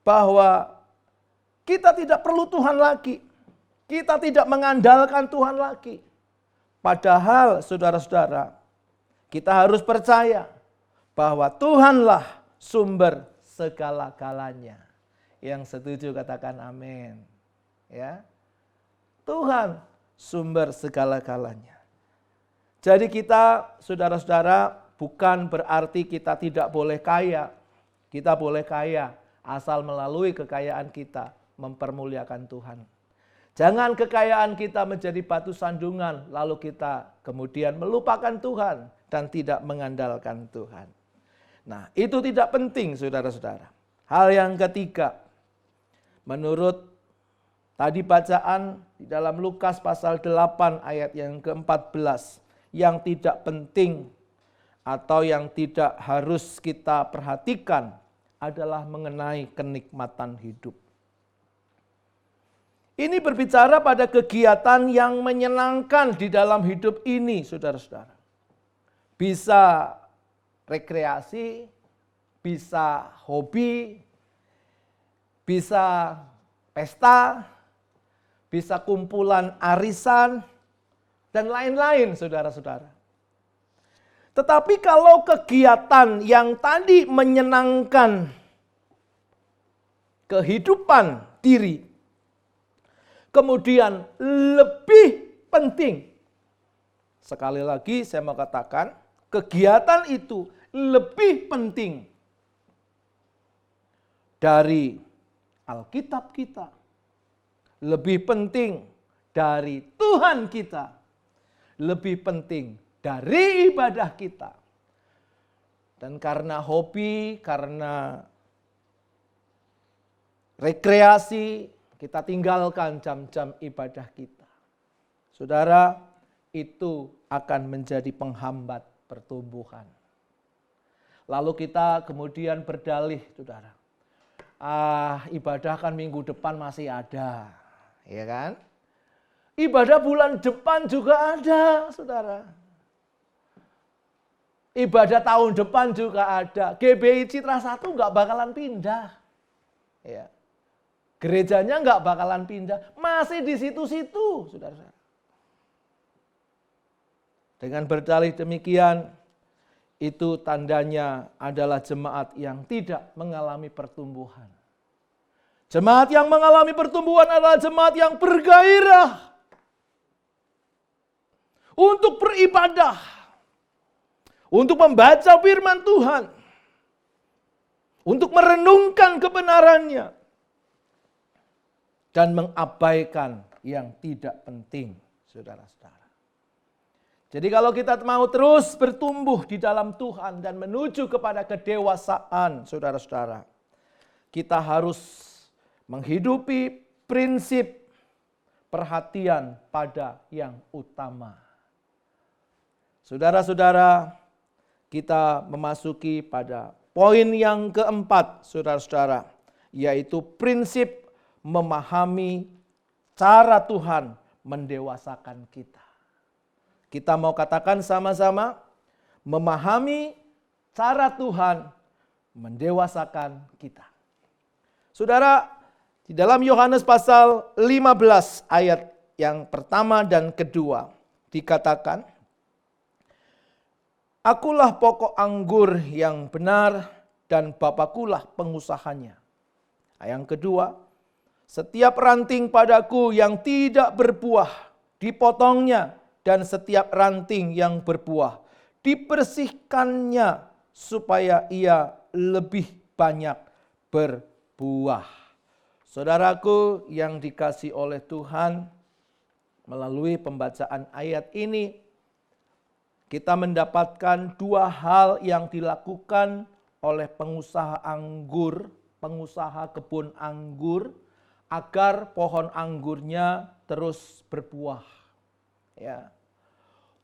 Speaker 1: bahwa kita tidak perlu Tuhan lagi. Kita tidak mengandalkan Tuhan lagi. Padahal saudara-saudara, kita harus percaya bahwa Tuhanlah sumber segala-galanya. Yang setuju katakan amin. Ya. Tuhan sumber segala-galanya. Jadi kita, saudara-saudara, bukan berarti kita tidak boleh kaya. Kita boleh kaya asal melalui kekayaan kita mempermuliakan Tuhan. Jangan kekayaan kita menjadi batu sandungan, lalu kita kemudian melupakan Tuhan dan tidak mengandalkan Tuhan. Nah, itu tidak penting, saudara-saudara. Hal yang ketiga, menurut tadi bacaan di dalam Lukas pasal 8 ayat yang ke-14, yang tidak penting atau yang tidak harus kita perhatikan adalah mengenai kenikmatan hidup. Ini berbicara pada kegiatan yang menyenangkan di dalam hidup ini, saudara-saudara. Bisa rekreasi, bisa hobi, bisa pesta, bisa kumpulan arisan, dan lain-lain, saudara-saudara. Tetapi kalau kegiatan yang tadi menyenangkan kehidupan diri, kemudian lebih penting, sekali lagi saya mau katakan, kegiatan itu lebih penting dari Alkitab kita, lebih penting dari Tuhan kita, lebih penting dari ibadah kita. Dan karena hobi, karena rekreasi, kita tinggalkan jam-jam ibadah kita. Saudara, itu akan menjadi penghambat pertumbuhan. Lalu kita kemudian berdalih, saudara. Ibadah kan minggu depan masih ada, ya kan? Ibadah bulan depan juga ada, saudara. Ibadah tahun depan juga ada. GBI Citra 1 nggak bakalan pindah. Ya. Gerejanya nggak bakalan pindah. Masih di situ-situ, saudara. Dengan berdalih demikian, itu tandanya adalah jemaat yang tidak mengalami pertumbuhan. Jemaat yang mengalami pertumbuhan adalah jemaat yang bergairah untuk beribadah, untuk membaca firman Tuhan, untuk merenungkan kebenarannya, dan mengabaikan yang tidak penting, saudara-saudara. Jadi kalau kita mau terus bertumbuh di dalam Tuhan dan menuju kepada kedewasaan, saudara-saudara, kita harus menghidupi prinsip perhatian pada yang utama. Saudara-saudara, kita memasuki pada poin yang keempat, saudara-saudara, yaitu prinsip memahami cara Tuhan mendewasakan kita. Kita mau katakan sama-sama, memahami cara Tuhan mendewasakan kita. Saudara, di dalam Yohanes pasal 15 ayat yang pertama dan kedua dikatakan, Akulah pokok anggur yang benar dan Bapakulah pengusahanya. Yang kedua, setiap ranting padaku yang tidak berbuah dipotongnya, dan setiap ranting yang berbuah dibersihkannya supaya ia lebih banyak berbuah. Saudaraku yang dikasihi oleh Tuhan, melalui pembacaan ayat ini kita mendapatkan dua hal yang dilakukan oleh pengusaha anggur, pengusaha kebun anggur, agar pohon anggurnya terus berbuah. Ya.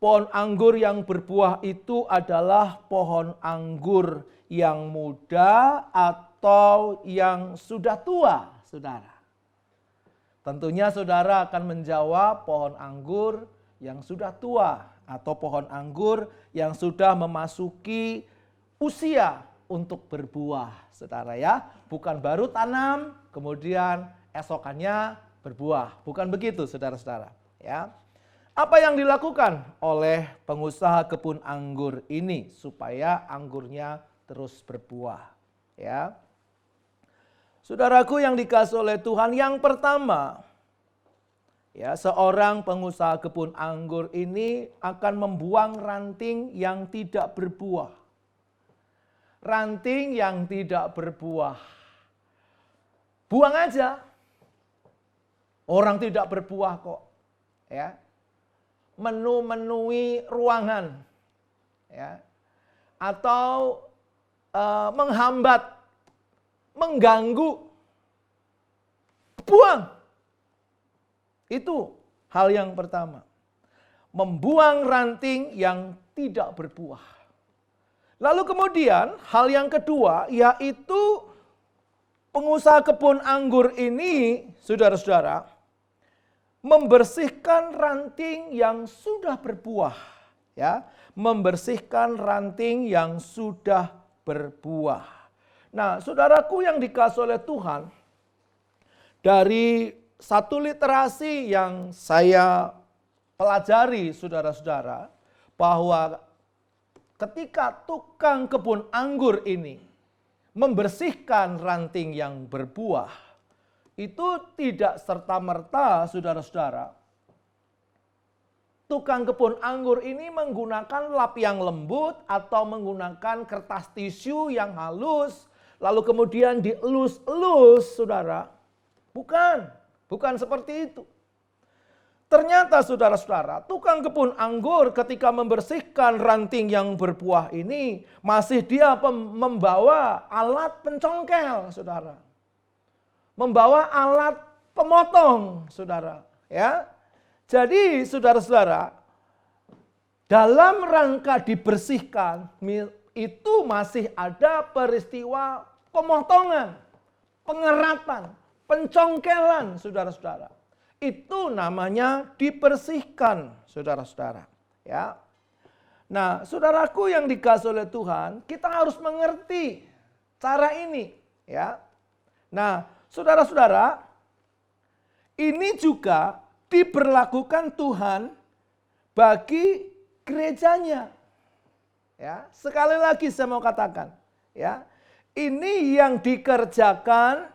Speaker 1: Pohon anggur yang berbuah itu adalah pohon anggur yang muda atau yang sudah tua, saudara. Tentunya saudara akan menjawab pohon anggur yang sudah tua atau pohon anggur yang sudah memasuki usia untuk berbuah, saudara ya. Bukan baru tanam, kemudian esokannya berbuah. Bukan begitu, saudara-saudara. Ya. Apa yang dilakukan oleh pengusaha kebun anggur ini supaya anggurnya terus berbuah? Ya. Saudaraku yang dikasihi oleh Tuhan, yang pertama, ya, seorang pengusaha kebun anggur ini akan membuang ranting yang tidak berbuah. Ranting yang tidak berbuah. Buang aja. Orang tidak berbuah kok. Ya. Memenuhi ruangan. Ya. Atau menghambat, mengganggu. Buang. Itu hal yang pertama. Membuang ranting yang tidak berbuah. Lalu kemudian hal yang kedua yaitu pengusaha kebun anggur ini, saudara-saudara, membersihkan ranting yang sudah berbuah. Ya, membersihkan ranting yang sudah berbuah. Nah, saudaraku yang dikasihi oleh Tuhan, dari satu literasi yang saya pelajari, saudara-saudara, bahwa ketika tukang kebun anggur ini membersihkan ranting yang berbuah, itu tidak serta-merta, saudara-saudara, tukang kebun anggur ini menggunakan lap yang lembut atau menggunakan kertas tisu yang halus, lalu kemudian dielus-elus, saudara. Bukan Bukan seperti itu. Ternyata saudara-saudara, tukang kebun anggur ketika membersihkan ranting yang berbuah ini, masih dia membawa alat pencongkel, saudara. Membawa alat pemotong, saudara. Ya. Jadi saudara-saudara, dalam rangka dibersihkan, itu masih ada peristiwa pemotongan, pengeratan, pencongkelan, saudara-saudara. Itu namanya dibersihkan, saudara-saudara. Ya. Nah, saudaraku yang dikasihi oleh Tuhan, kita harus mengerti cara ini. Ya. Nah, saudara-saudara, ini juga diberlakukan Tuhan bagi gerejanya. Ya, sekali lagi saya mau katakan, ya, ini yang dikerjakan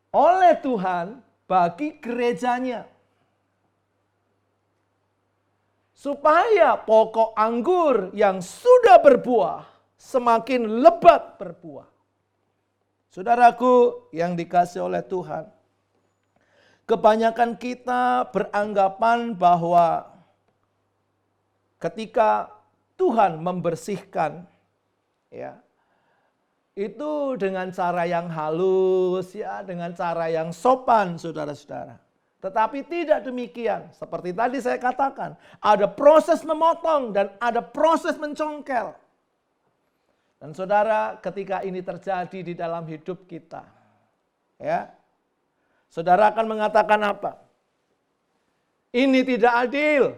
Speaker 1: oleh Tuhan bagi gerejanya. Supaya pokok anggur yang sudah berbuah semakin lebat berbuah. Saudaraku yang dikasihi oleh Tuhan, kebanyakan kita beranggapan bahwa ketika Tuhan membersihkan, ya, itu dengan cara yang halus, ya, dengan cara yang sopan, saudara-saudara. Tetapi tidak demikian. Seperti tadi saya katakan, ada proses memotong dan ada proses mencongkel. Dan saudara, ketika ini terjadi di dalam hidup kita, ya, saudara akan mengatakan apa? Ini tidak adil.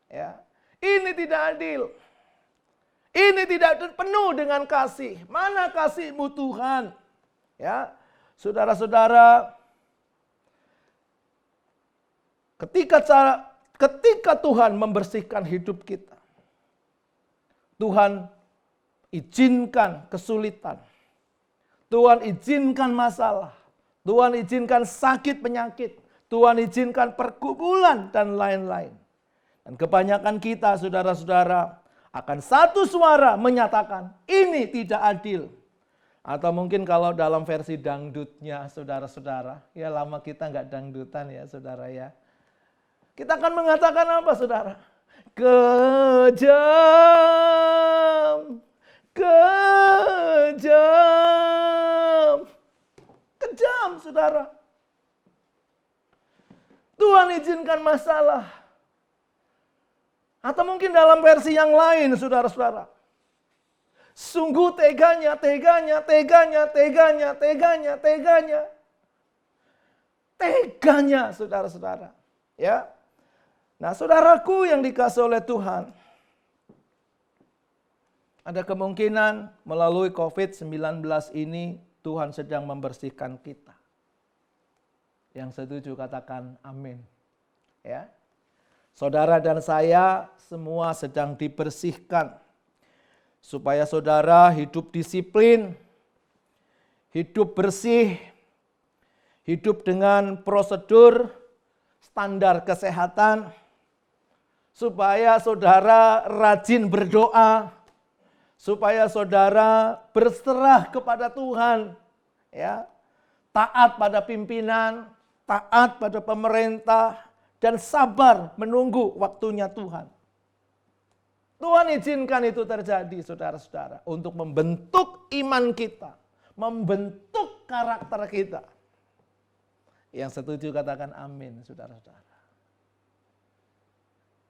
Speaker 1: Ya, ini tidak adil. Ini tidak penuh dengan kasih. Mana kasih-Mu Tuhan? Ya, saudara-saudara, ketika Tuhan membersihkan hidup kita, Tuhan izinkan kesulitan, Tuhan izinkan masalah, Tuhan izinkan sakit penyakit, Tuhan izinkan pergumulan dan lain-lain. Dan kebanyakan kita, saudara-saudara, akan satu suara menyatakan ini tidak adil. Atau mungkin kalau dalam versi dangdutnya saudara-saudara, ya lama kita nggak dangdutan ya saudara ya. Kita akan mengatakan apa saudara? Kejam, kejam, kejam saudara. Tuhan izinkan masalah. Atau mungkin dalam versi yang lain, saudara-saudara. Sungguh teganya, teganya, teganya, teganya, teganya, teganya. Teganya, saudara-saudara. Ya. Nah, saudaraku yang dikasihi oleh Tuhan, ada kemungkinan melalui COVID-19 ini Tuhan sedang membersihkan kita. Yang setuju katakan amin. Ya. Saudara dan saya semua sedang dibersihkan. Supaya saudara hidup disiplin, hidup bersih, hidup dengan prosedur, standar kesehatan. Supaya saudara rajin berdoa. Supaya saudara berserah kepada Tuhan. Ya, taat pada pimpinan, taat pada pemerintah. Dan sabar menunggu waktunya Tuhan. Tuhan izinkan itu terjadi saudara-saudara. Untuk membentuk iman kita. Membentuk karakter kita. Yang setuju katakan amin saudara-saudara.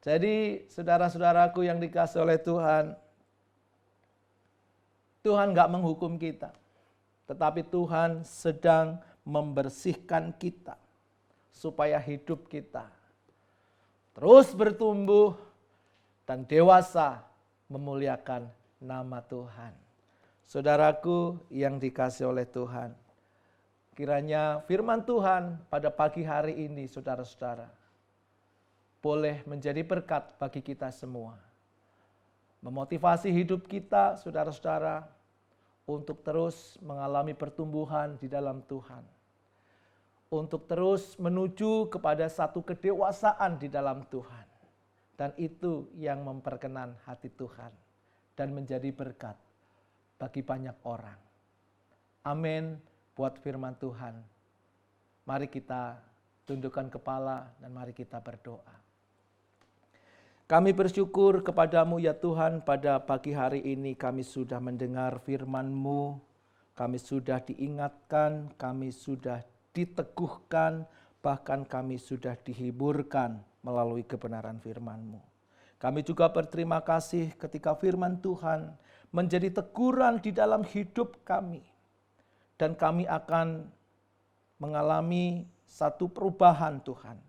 Speaker 1: Jadi saudara-saudaraku yang dikasihi oleh Tuhan. Tuhan gak menghukum kita. Tetapi Tuhan sedang membersihkan kita. Supaya hidup kita terus bertumbuh dan dewasa memuliakan nama Tuhan. Saudaraku yang dikasihi oleh Tuhan, kiranya firman Tuhan pada pagi hari ini saudara-saudara boleh menjadi berkat bagi kita semua. Memotivasi hidup kita saudara-saudara untuk terus mengalami pertumbuhan di dalam Tuhan. Untuk terus menuju kepada satu kedewasaan di dalam Tuhan. Dan itu yang memperkenan hati Tuhan. Dan menjadi berkat bagi banyak orang. Amin buat firman Tuhan. Mari kita tundukkan kepala dan mari kita berdoa. Kami bersyukur kepadamu ya Tuhan, pada pagi hari ini kami sudah mendengar firman-Mu, kami sudah diingatkan, kami sudah diteguhkan, bahkan kami sudah dihiburkan melalui kebenaran firman-Mu. Kami juga berterima kasih ketika firman Tuhan menjadi teguran di dalam hidup kami. Dan kami akan mengalami satu perubahan Tuhan.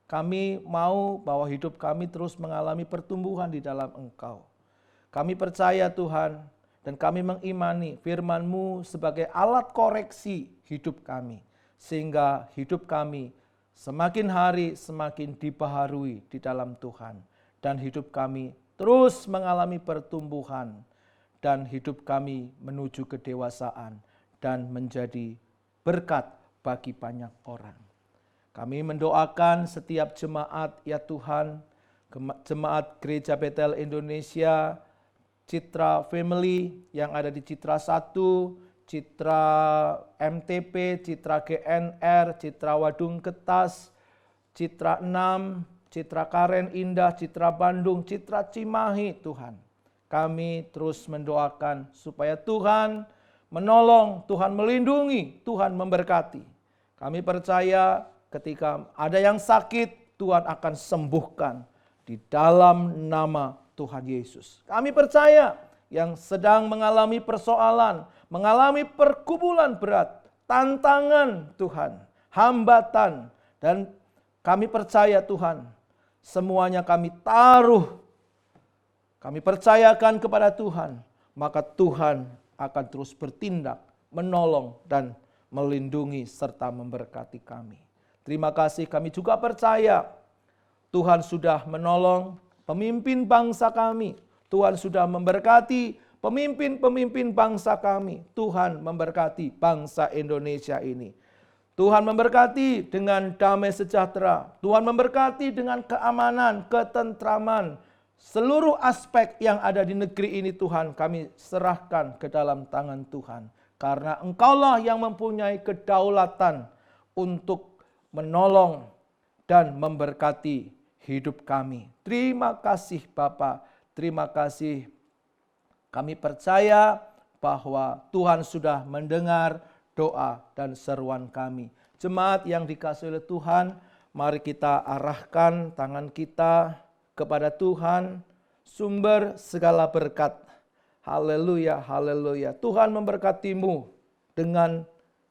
Speaker 1: Kami mau bahwa hidup kami terus mengalami pertumbuhan di dalam Engkau. Kami percaya Tuhan dan kami mengimani firman-Mu sebagai alat koreksi hidup kami. Sehingga hidup kami semakin hari semakin dibaharui di dalam Tuhan. Dan hidup kami terus mengalami pertumbuhan. Dan hidup kami menuju kedewasaan dan menjadi berkat bagi banyak orang. Kami mendoakan setiap jemaat ya Tuhan, jemaat Gereja Betel Indonesia, Citra Family yang ada di Citra 1, Citra MTP, Citra GNR, Citra Wadung Ketas, Citra 6, Citra Karen Indah, Citra Bandung, Citra Cimahi Tuhan. Kami terus mendoakan supaya Tuhan menolong, Tuhan melindungi, Tuhan memberkati. Kami percaya ketika ada yang sakit, Tuhan akan sembuhkan di dalam nama Tuhan Yesus. Kami percaya yang sedang mengalami persoalan, mengalami pergumulan berat, tantangan Tuhan, hambatan, dan kami percaya Tuhan, semuanya kami taruh, kami percayakan kepada Tuhan, maka Tuhan akan terus bertindak, menolong, dan melindungi serta memberkati kami. Terima kasih, kami juga percaya Tuhan sudah menolong pemimpin bangsa kami. Tuhan sudah memberkati pemimpin-pemimpin bangsa kami. Tuhan memberkati bangsa Indonesia ini. Tuhan memberkati dengan damai sejahtera. Tuhan memberkati dengan keamanan, ketentraman. Seluruh aspek yang ada di negeri ini Tuhan kami serahkan ke dalam tangan Tuhan. Karena Engkaulah yang mempunyai kedaulatan untuk menolong dan memberkati hidup kami. Terima kasih Bapa, terima kasih. Kami percaya bahwa Tuhan sudah mendengar doa dan seruan kami. Jemaat yang dikasihi oleh Tuhan, mari kita arahkan tangan kita kepada Tuhan, sumber segala berkat. Haleluya, haleluya. Tuhan memberkatimu dengan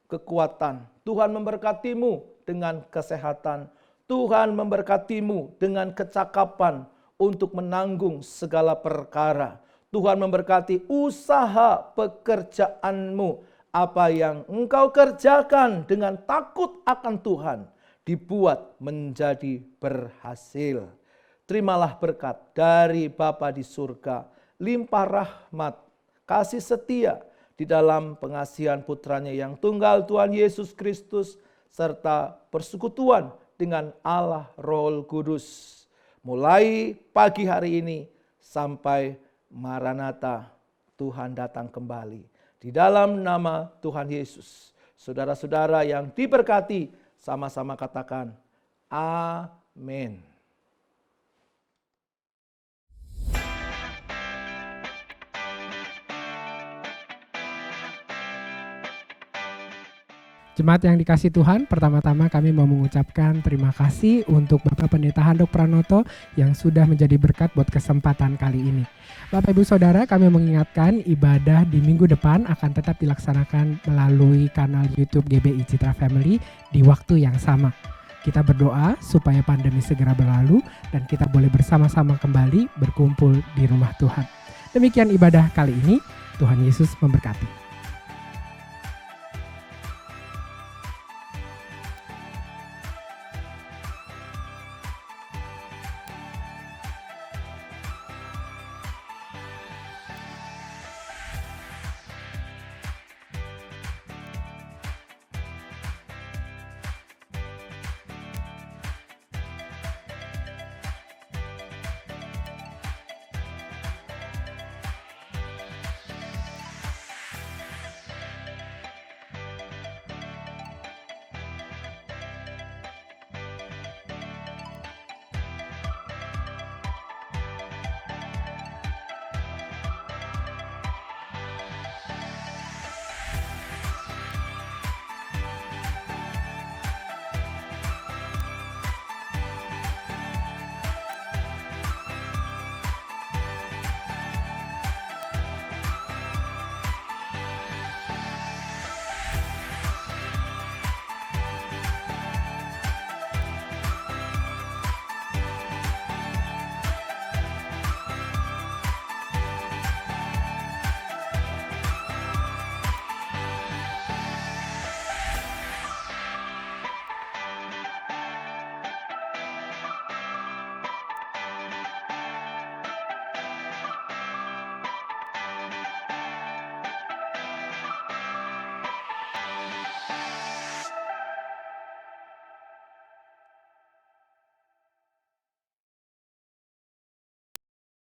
Speaker 1: kekuatan. Tuhan memberkatimu dengan kesehatan. Tuhan memberkatimu dengan kecakapan untuk menanggung segala perkara. Tuhan memberkati usaha pekerjaanmu. Apa yang engkau kerjakan dengan takut akan Tuhan dibuat menjadi berhasil. Terimalah berkat dari Bapa di surga, limpah rahmat, kasih setia di dalam pengasihan putranya yang tunggal Tuhan Yesus Kristus, serta persekutuan dengan Allah Roh Kudus. Mulai pagi hari ini sampai Maranatha, Tuhan datang kembali. Di dalam nama Tuhan Yesus. Saudara-saudara yang diberkati, sama-sama katakan amin.
Speaker 2: Jemaat yang dikasih Tuhan, pertama-tama kami mau mengucapkan terima kasih untuk Bapak Pendeta Handok Pranoto yang sudah menjadi berkat buat kesempatan kali ini. Bapak Ibu Saudara, kami mengingatkan ibadah di minggu depan akan tetap dilaksanakan melalui kanal YouTube GBI Citra Family di waktu yang sama. Kita berdoa supaya pandemi segera berlalu dan kita boleh bersama-sama kembali berkumpul di rumah Tuhan. Demikian ibadah kali ini, Tuhan Yesus memberkati.